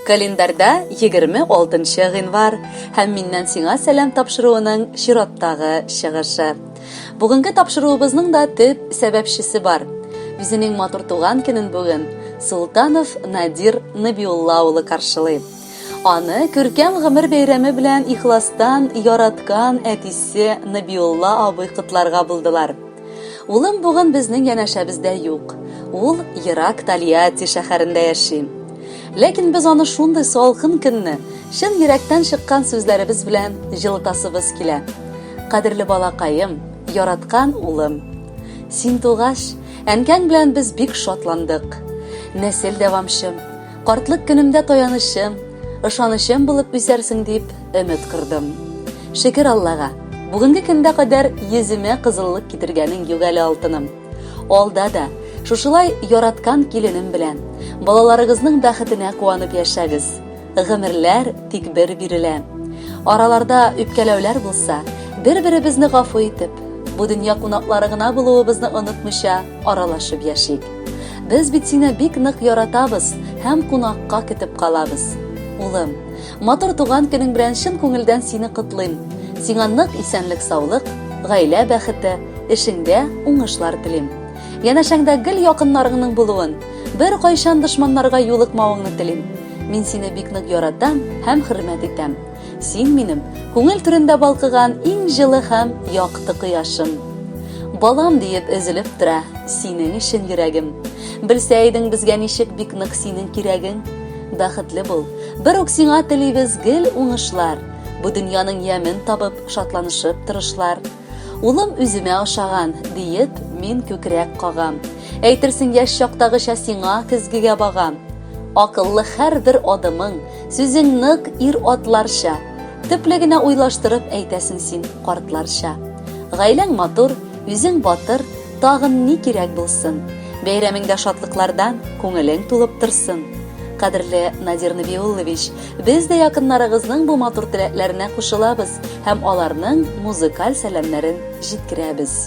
Календарда 26 гыйнвар һәм миннән сиңа сәлам тапшыруының чираттагы чыгышы. Бүгенге тапшыруыбызның да төп сәбәпчесе бар. Үзенең матур туган көнен бүген Султанов Надир Набиулла улы каршылый. Аны күркәм гомер бәйрәме белән ихластан яраткан әтисе Набиулла абый котларга булдылар. Улым бүген безнең янәшәбездә юк. Ул ерак Тольятти шәһәрендә яши. Ләкин без аны шундый салкын көнне чын йөрәктән чыккан сүзләребез белән җылытасыбыз килә. Кадерле балакаем, яраткан улым. Син тугач, әнкәң белән без бик шатландык. Нәсел дәвамчым, картлык көнемдә таянышым, ышанычым булып үсәрсең дип өмет кырдым. Шөкер Аллага, бүгенге көндә кадәр йөземә кызыллык китергәнең юк әле алтыным. Алда да шушылай яраткан киленем белән балаларыгызның бәхетенә куанып яшәгез. Гомерләр тик бер бирелә. Араларда үпкәләүләр булса, бер-беребезне гафу итеп, бу дөнья кунаклары гына булуыбызны онытмыйча аралашып яшик. Без бит сине бик нык яратабыз һәм кунакка көтеп калабыз. Улым, матур туган көнең белән чын күңелдән сине котлыйм. Сиңа нык исәнлек, саулык, гаилә бәхете, эшеңдә уңышлар телим. Янәшәңдә гел якыннарыңның булуын, бер кайчан дошманнарга юлыкмавыңны телим. Мин сине бик нык яратам һәм хөрмәт итәм. Син минем күңел түрендә балкыган иң җылы һәм якты кояшым. Балам диеп өзелеп тора синең өчен йөрәгем. Белсә идең безгә ничек бик нык синең кирәгең. Бәхетле бул. Бер үк сиңа телибез гел уңышлар. Бу дөньяның ямен табып шатланышып торышлар. Улым үземә ошаган диеп мин күкрәк кагам. Әйтерсең яшь чактагыча сиңа көзгегә багам. Акыллы һәрбер адымың, сүзең нык ир атларча. Төпле генә уйлаштырып әйтәсең син картларча. Гаиләң матур, үзең батыр, тагын ни кирәк булсын. Бәйрәмеңдә шатлыклардан күңелең тулып торсын. Кадерле Надир Набиуллович, без дә якыннарыгызның бу матур теләкләренә кушылабыз һәм аларның музыкаль сәламнәрен җиткерәбез.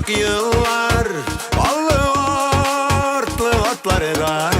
Yıllar ballı ortlu atları var.